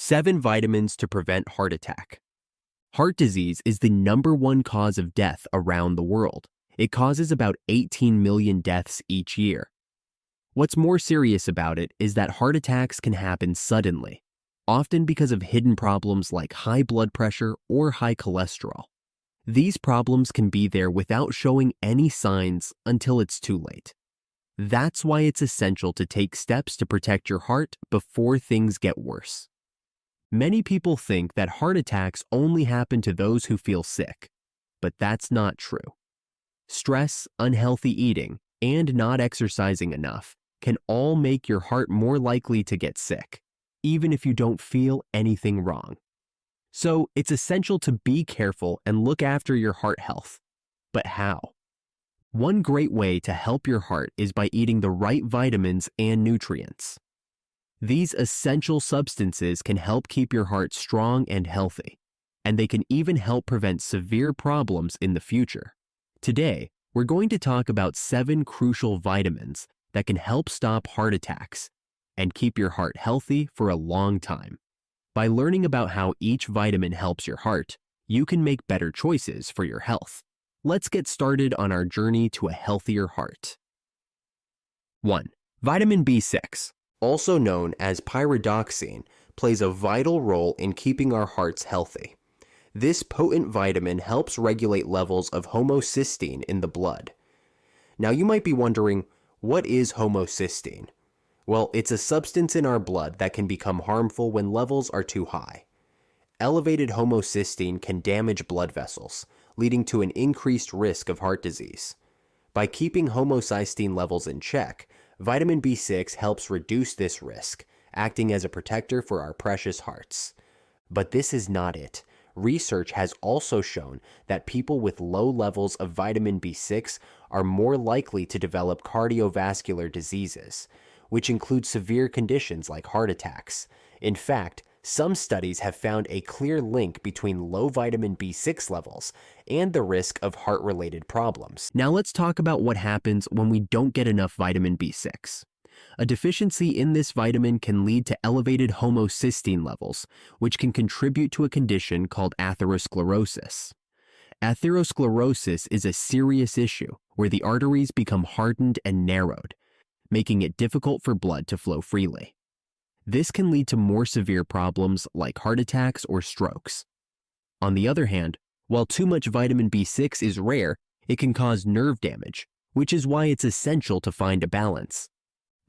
7 vitamins to prevent heart attack. Heart disease is the #1 cause of death around the world. It causes about 18 million deaths each year. What's more serious about it is that heart attacks can happen suddenly, often because of hidden problems like high blood pressure or high cholesterol. These problems can be there without showing any signs until it's too late. That's why it's essential to take steps to protect your heart before things get worse. Many people think that heart attacks only happen to those who feel sick, but that's not true. Stress, unhealthy eating, and not exercising enough can all make your heart more likely to get sick, even if you don't feel anything wrong. So it's essential to be careful and look after your heart health. But how? One great way to help your heart is by eating the right vitamins and nutrients. These essential substances can help keep your heart strong and healthy, and they can even help prevent severe problems in the future. Today, we're going to talk about 7 crucial vitamins that can help stop heart attacks and keep your heart healthy for a long time. By learning about how each vitamin helps your heart, you can make better choices for your health. Let's get started on our journey to a healthier heart. 1. Vitamin B6, also known as pyridoxine, plays a vital role in keeping our hearts healthy. This potent vitamin helps regulate levels of homocysteine in the blood. Now you might be wondering, what is homocysteine? Well, it's a substance in our blood that can become harmful when levels are too high. Elevated homocysteine can damage blood vessels, leading to an increased risk of heart disease. By keeping homocysteine levels in check, vitamin B6 helps reduce this risk, acting as a protector for our precious hearts. But this is not it. Research has also shown that people with low levels of vitamin B6 are more likely to develop cardiovascular diseases, which include severe conditions like heart attacks. In fact, some studies have found a clear link between low vitamin B6 levels and the risk of heart-related problems. Now let's talk about what happens when we don't get enough vitamin B6. A deficiency in this vitamin can lead to elevated homocysteine levels, which can contribute to a condition called atherosclerosis. Atherosclerosis is a serious issue where the arteries become hardened and narrowed, making it difficult for blood to flow freely. This can lead to more severe problems like heart attacks or strokes. On the other hand, while too much vitamin B6 is rare, it can cause nerve damage, which is why it's essential to find a balance.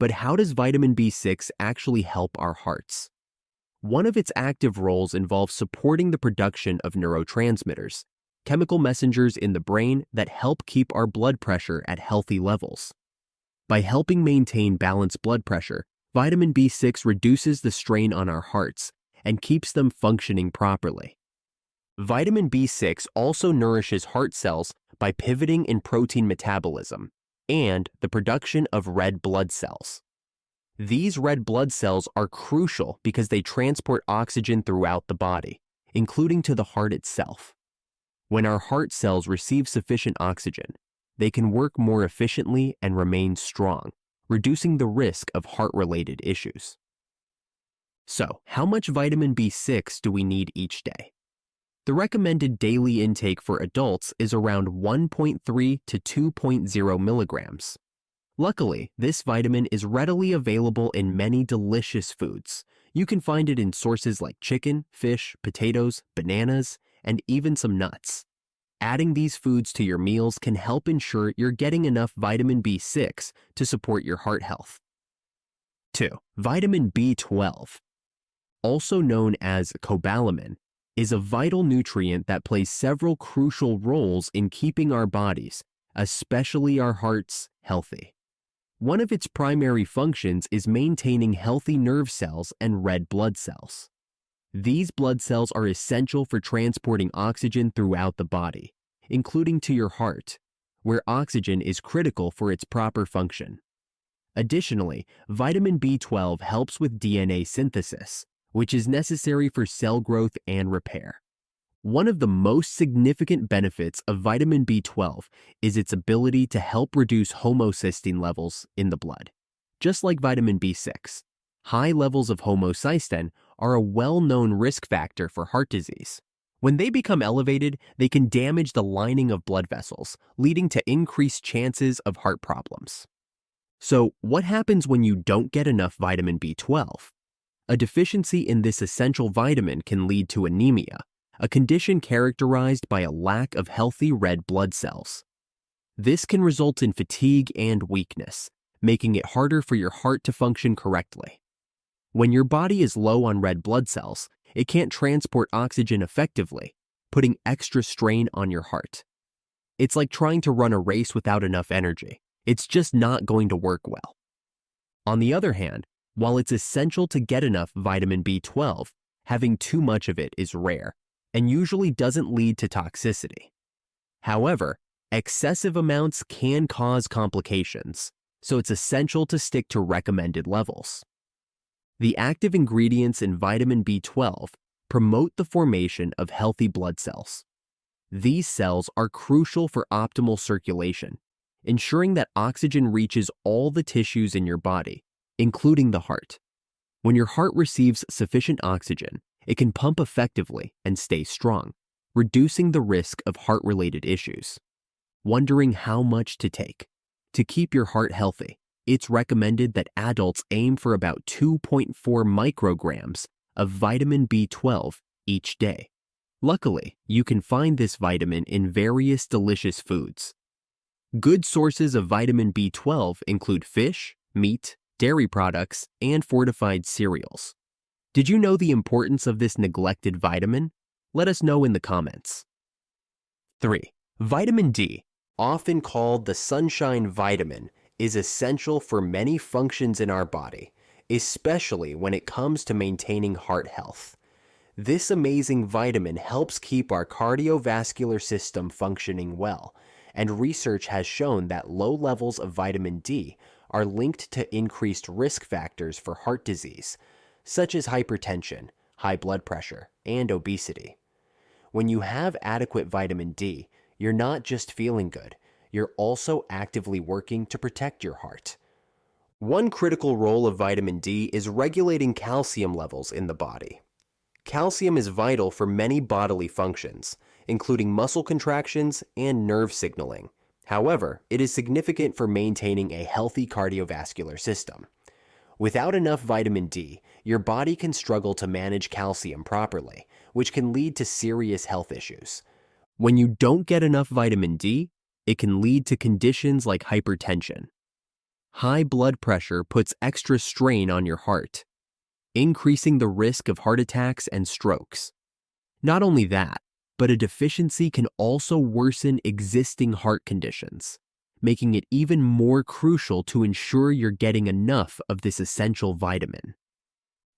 But how does vitamin B6 actually help our hearts? One of its active roles involves supporting the production of neurotransmitters, chemical messengers in the brain that help keep our blood pressure at healthy levels. By helping maintain balanced blood pressure, vitamin B6 reduces the strain on our hearts and keeps them functioning properly. Vitamin B6 also nourishes heart cells by pivoting in protein metabolism and the production of red blood cells. These red blood cells are crucial because they transport oxygen throughout the body, including to the heart itself. When our heart cells receive sufficient oxygen, they can work more efficiently and remain strong, reducing the risk of heart-related issues. So, how much vitamin B6 do we need each day? The recommended daily intake for adults is around 1.3 to 2.0 milligrams. Luckily, this vitamin is readily available in many delicious foods. You can find it in sources like chicken, fish, potatoes, bananas, and even some nuts. Adding these foods to your meals can help ensure you're getting enough vitamin B6 to support your heart health. 2. Vitamin B12, also known as cobalamin, is a vital nutrient that plays several crucial roles in keeping our bodies, especially our hearts, healthy. One of its primary functions is maintaining healthy nerve cells and red blood cells. These blood cells are essential for transporting oxygen throughout the body, including to your heart, where oxygen is critical for its proper function. Additionally, vitamin B12 helps with DNA synthesis, which is necessary for cell growth and repair. One of the most significant benefits of vitamin B12 is its ability to help reduce homocysteine levels in the blood. Just like vitamin B6, high levels of homocysteine are a well-known risk factor for heart disease. When they become elevated, they can damage the lining of blood vessels, leading to increased chances of heart problems. So, what happens when you don't get enough vitamin B12? A deficiency in this essential vitamin can lead to anemia, a condition characterized by a lack of healthy red blood cells. This can result in fatigue and weakness, making it harder for your heart to function correctly. When your body is low on red blood cells, it can't transport oxygen effectively, putting extra strain on your heart. It's like trying to run a race without enough energy. It's just not going to work well. On the other hand, while it's essential to get enough vitamin B12, having too much of it is rare and usually doesn't lead to toxicity. However, excessive amounts can cause complications, so it's essential to stick to recommended levels. The active ingredients in vitamin B12 promote the formation of healthy blood cells. These cells are crucial for optimal circulation, ensuring that oxygen reaches all the tissues in your body, including the heart. When your heart receives sufficient oxygen, it can pump effectively and stay strong, reducing the risk of heart-related issues. Wondering how much to take? To keep your heart healthy, it's recommended that adults aim for about 2.4 micrograms of vitamin B12 each day. Luckily, you can find this vitamin in various delicious foods. Good sources of vitamin B12 include fish, meat, dairy products, and fortified cereals. Did you know the importance of this neglected vitamin? Let us know in the comments. 3. Vitamin D, often called the sunshine vitamin, is essential for many functions in our body, especially when it comes to maintaining heart health. This amazing vitamin helps keep our cardiovascular system functioning well, and research has shown that low levels of vitamin D are linked to increased risk factors for heart disease, such as hypertension, high blood pressure, and obesity. When you have adequate vitamin D, you're not just feeling good, you're also actively working to protect your heart. One critical role of vitamin D is regulating calcium levels in the body. Calcium is vital for many bodily functions, including muscle contractions and nerve signaling. However, it is significant for maintaining a healthy cardiovascular system. Without enough vitamin D, your body can struggle to manage calcium properly, which can lead to serious health issues. When you don't get enough vitamin D, it can lead to conditions like hypertension. High blood pressure puts extra strain on your heart, increasing the risk of heart attacks and strokes. Not only that, but a deficiency can also worsen existing heart conditions, making it even more crucial to ensure you're getting enough of this essential vitamin.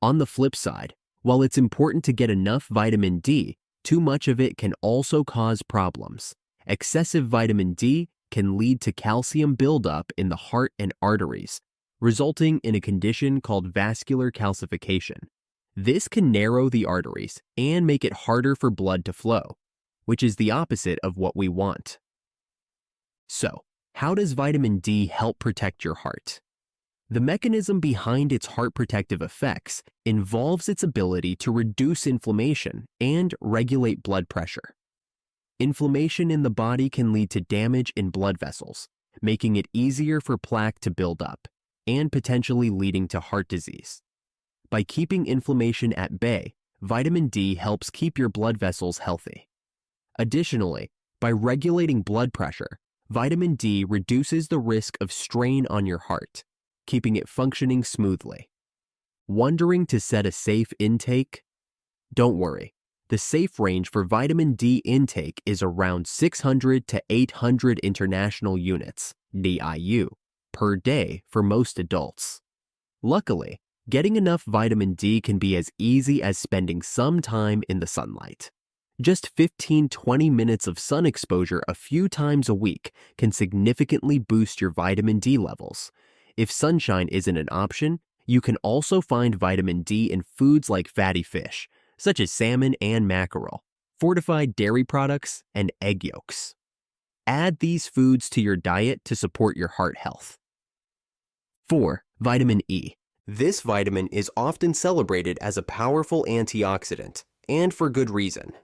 On the flip side, while it's important to get enough vitamin D, too much of it can also cause problems. Excessive vitamin D can lead to calcium buildup in the heart and arteries, resulting in a condition called vascular calcification. This can narrow the arteries and make it harder for blood to flow, which is the opposite of what we want. So, how does vitamin D help protect your heart? The mechanism behind its heart protective effects involves its ability to reduce inflammation and regulate blood pressure. Inflammation in the body can lead to damage in blood vessels, making it easier for plaque to build up and potentially leading to heart disease. By keeping inflammation at bay, vitamin D helps keep your blood vessels healthy. Additionally, by regulating blood pressure, vitamin D reduces the risk of strain on your heart, keeping it functioning smoothly. Wondering to set a safe intake? Don't worry. The safe range for vitamin D intake is around 600 to 800 international units, DIU, per day for most adults. Luckily, getting enough vitamin D can be as easy as spending some time in the sunlight. Just 15-20 minutes of sun exposure a few times a week can significantly boost your vitamin D levels. If sunshine isn't an option, you can also find vitamin D in foods like fatty fish, such as salmon and mackerel, fortified dairy products, and egg yolks. Add these foods to your diet to support your heart health. 4. Vitamin E. This vitamin is often celebrated as a powerful antioxidant, and for good reason.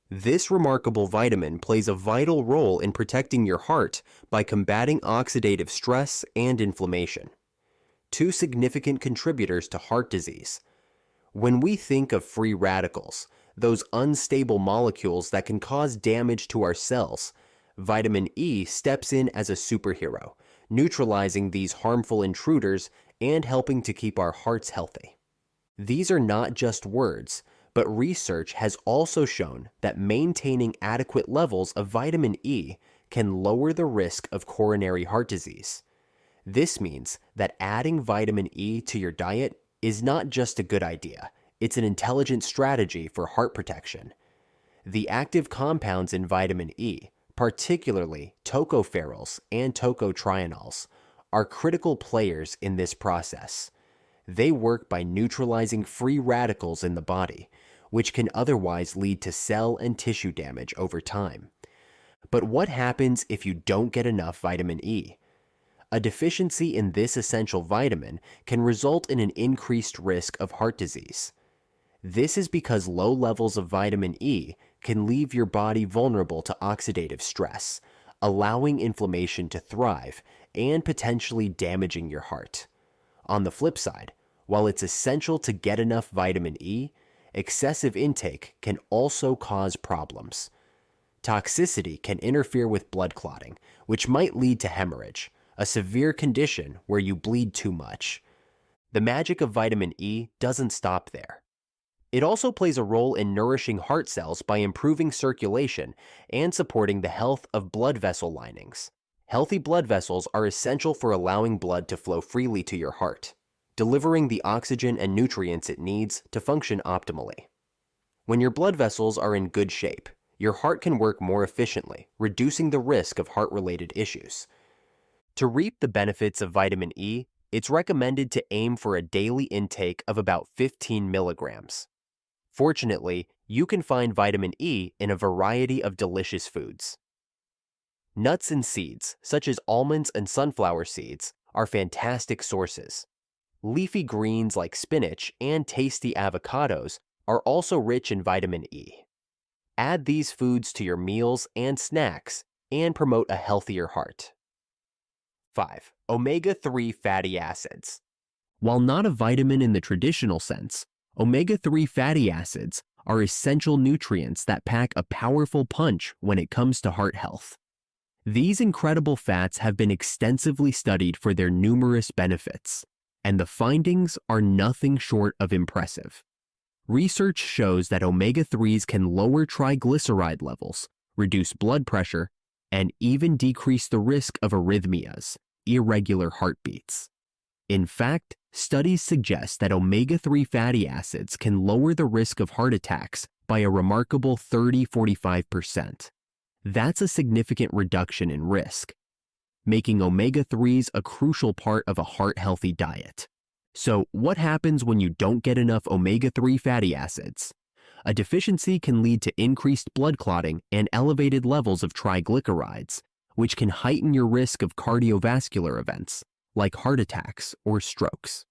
This remarkable vitamin plays a vital role in protecting your heart by combating oxidative stress and inflammation, two significant contributors to heart disease. When we think of free radicals, those unstable molecules that can cause damage to our cells, vitamin E steps in as a superhero, neutralizing these harmful intruders and helping to keep our hearts healthy. These are not just words, but research has also shown that maintaining adequate levels of vitamin E can lower the risk of coronary heart disease. This means that adding vitamin E to your diet is not just a good idea, it's an intelligent strategy for heart protection. The active compounds in vitamin E, particularly tocopherols and tocotrienols, are critical players in this process. They work by neutralizing free radicals in the body, which can otherwise lead to cell and tissue damage over time. But what happens if you don't get enough vitamin E? A deficiency in this essential vitamin can result in an increased risk of heart disease. This is because low levels of vitamin E can leave your body vulnerable to oxidative stress, allowing inflammation to thrive and potentially damaging your heart. On the flip side, while it's essential to get enough vitamin E, excessive intake can also cause problems. Toxicity can interfere with blood clotting, which might lead to hemorrhage, a severe condition where you bleed too much. The magic of vitamin E doesn't stop there. It also plays a role in nourishing heart cells by improving circulation and supporting the health of blood vessel linings. Healthy blood vessels are essential for allowing blood to flow freely to your heart, delivering the oxygen and nutrients it needs to function optimally. When your blood vessels are in good shape, your heart can work more efficiently, reducing the risk of heart-related issues. To reap the benefits of vitamin E, it's recommended to aim for a daily intake of about 15 milligrams. Fortunately, you can find vitamin E in a variety of delicious foods. Nuts and seeds, such as almonds and sunflower seeds, are fantastic sources. Leafy greens like spinach and tasty avocados are also rich in vitamin E. Add these foods to your meals and snacks and promote a healthier heart. 5. Omega-3 fatty acids. While not a vitamin in the traditional sense, omega-3 fatty acids are essential nutrients that pack a powerful punch when it comes to heart health. These incredible fats have been extensively studied for their numerous benefits, and the findings are nothing short of impressive. Research shows that omega-3s can lower triglyceride levels, reduce blood pressure, and even decrease the risk of arrhythmias, irregular heartbeats. In fact, studies suggest that omega-3 fatty acids can lower the risk of heart attacks by a remarkable 30–45%. That's a significant reduction in risk, making omega-3s a crucial part of a heart-healthy diet. So, what happens when you don't get enough omega-3 fatty acids? A deficiency can lead to increased blood clotting and elevated levels of triglycerides, which can heighten your risk of cardiovascular events, like heart attacks or strokes.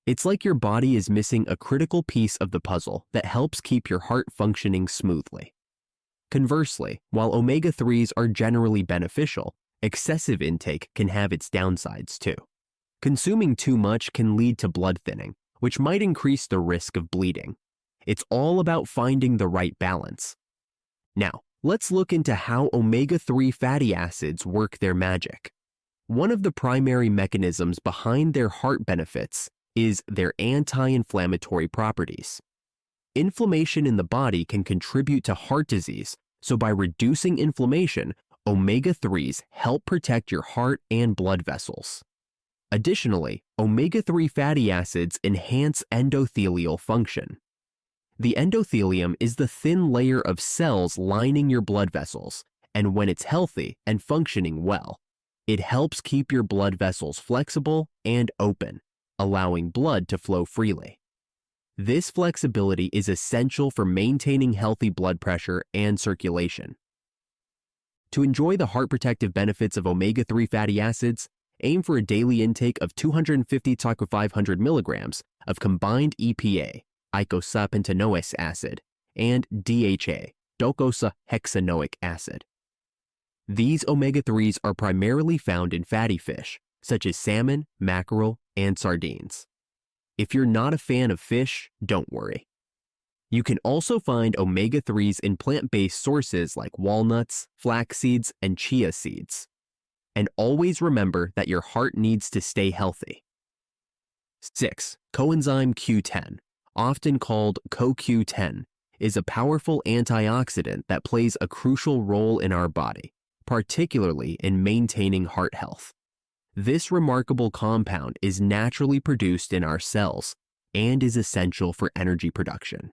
It's like your body is missing a critical piece of the puzzle that helps keep your heart functioning smoothly. Conversely, while omega-3s are generally beneficial, excessive intake can have its downsides too. Consuming too much can lead to blood thinning, which might increase the risk of bleeding. It's all about finding the right balance. Now, let's look into how omega-3 fatty acids work their magic. One of the primary mechanisms behind their heart benefits is their anti-inflammatory properties. Inflammation in the body can contribute to heart disease, so by reducing inflammation, omega-3s help protect your heart and blood vessels. Additionally, omega-3 fatty acids enhance endothelial function. The endothelium is the thin layer of cells lining your blood vessels, and when it's healthy and functioning well, it helps keep your blood vessels flexible and open, allowing blood to flow freely. This flexibility is essential for maintaining healthy blood pressure and circulation. To enjoy the heart protective benefits of omega-3 fatty acids, aim for a daily intake of 250 to 500 milligrams of combined EPA, eicosapentaenoic acid, and DHA, docosahexaenoic acid. These omega-3s are primarily found in fatty fish, such as salmon, mackerel, and sardines. If you're not a fan of fish, don't worry. You can also find omega-3s in plant-based sources like walnuts, flax seeds, and chia seeds. And always remember that your heart needs to stay healthy. 6. Coenzyme Q10, often called CoQ10, is a powerful antioxidant that plays a crucial role in our body, particularly in maintaining heart health. This remarkable compound is naturally produced in our cells and is essential for energy production.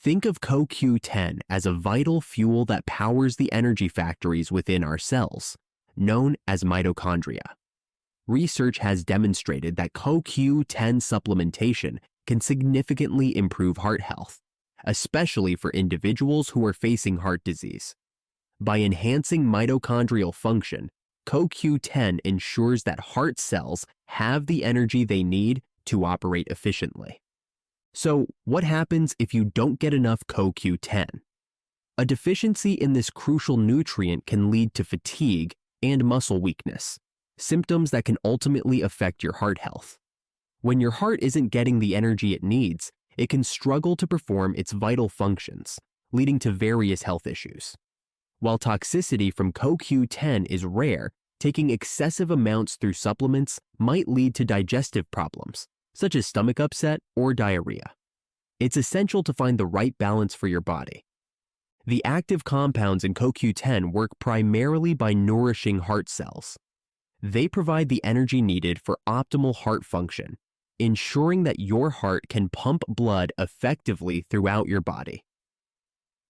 Think of CoQ10 as a vital fuel that powers the energy factories within our cells, known as mitochondria. Research has demonstrated that CoQ10 supplementation can significantly improve heart health, especially for individuals who are facing heart disease. By enhancing mitochondrial function, CoQ10 ensures that heart cells have the energy they need to operate efficiently. So, what happens if you don't get enough CoQ10? A deficiency in this crucial nutrient can lead to fatigue and muscle weakness, symptoms that can ultimately affect your heart health. When your heart isn't getting the energy it needs, it can struggle to perform its vital functions, leading to various health issues. While toxicity from CoQ10 is rare, taking excessive amounts through supplements might lead to digestive problems, such as stomach upset or diarrhea. It's essential to find the right balance for your body. The active compounds in CoQ10 work primarily by nourishing heart cells. They provide the energy needed for optimal heart function, ensuring that your heart can pump blood effectively throughout your body.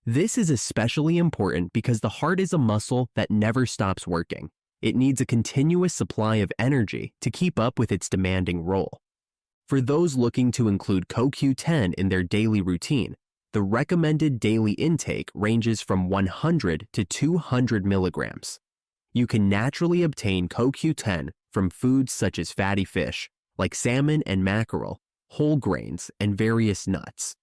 This is especially important because the heart is a muscle that never stops working. It needs a continuous supply of energy to keep up with its demanding role. For those looking to include CoQ10 in their daily routine, the recommended daily intake ranges from 100 to 200 milligrams. You can naturally obtain CoQ10 from foods such as fatty fish, like salmon and mackerel, whole grains, and various nuts.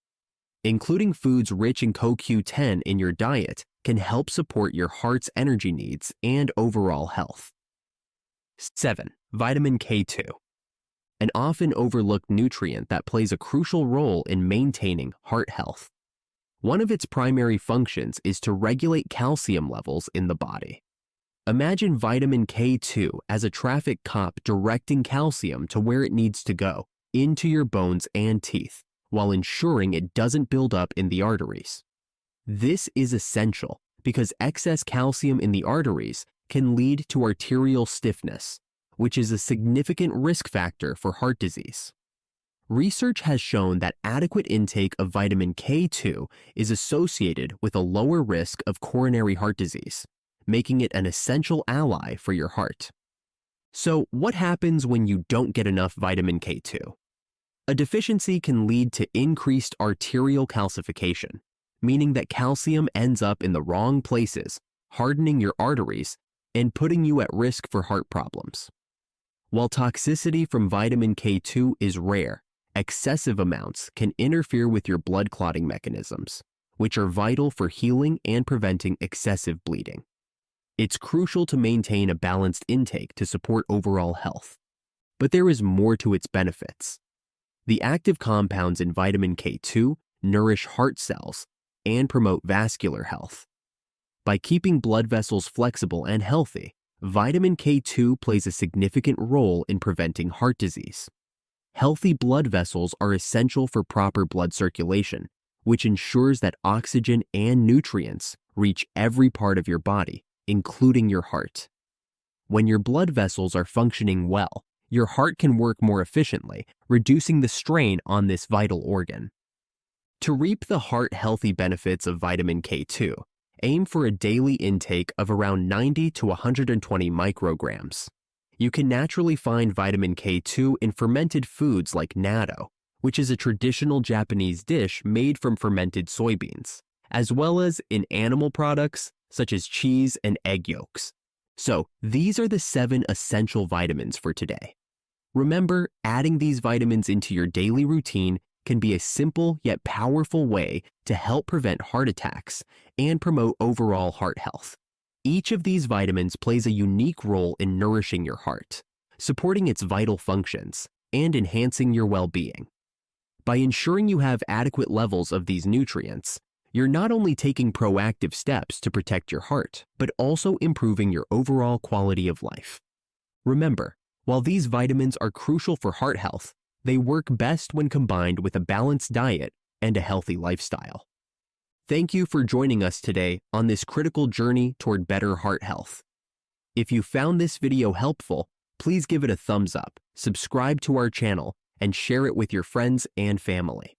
Including foods rich in CoQ10 in your diet can help support your heart's energy needs and overall health. 7. Vitamin K2. An often overlooked nutrient that plays a crucial role in maintaining heart health. One of its primary functions is to regulate calcium levels in the body. Imagine vitamin K2 as a traffic cop directing calcium to where it needs to go, into your bones and teeth, while ensuring it doesn't build up in the arteries. This is essential because excess calcium in the arteries can lead to arterial stiffness, which is a significant risk factor for heart disease. Research has shown that adequate intake of vitamin K2 is associated with a lower risk of coronary heart disease, making it an essential ally for your heart. So, what happens when you don't get enough vitamin K2? A deficiency can lead to increased arterial calcification, meaning that calcium ends up in the wrong places, hardening your arteries and putting you at risk for heart problems. While toxicity from vitamin K2 is rare, excessive amounts can interfere with your blood clotting mechanisms, which are vital for healing and preventing excessive bleeding. It's crucial to maintain a balanced intake to support overall health. But there is more to its benefits. The active compounds in vitamin K2 nourish heart cells and promote vascular health. By keeping blood vessels flexible and healthy, vitamin K2 plays a significant role in preventing heart disease. Healthy blood vessels are essential for proper blood circulation, which ensures that oxygen and nutrients reach every part of your body, including your heart. When your blood vessels are functioning well, your heart can work more efficiently, reducing the strain on this vital organ. To reap the heart-healthy benefits of vitamin K2, aim for a daily intake of around 90 to 120 micrograms. You can naturally find vitamin K2 in fermented foods like natto, which is a traditional Japanese dish made from fermented soybeans, as well as in animal products such as cheese and egg yolks. So these are the 7 essential vitamins for today. Remember, adding these vitamins into your daily routine can be a simple yet powerful way to help prevent heart attacks and promote overall heart health. Each of these vitamins plays a unique role in nourishing your heart, supporting its vital functions, and enhancing your well-being. By ensuring you have adequate levels of these nutrients, you're not only taking proactive steps to protect your heart, but also improving your overall quality of life. Remember, while these vitamins are crucial for heart health, they work best when combined with a balanced diet and a healthy lifestyle. Thank you for joining us today on this critical journey toward better heart health. If you found this video helpful, please give it a thumbs up, subscribe to our channel, and share it with your friends and family.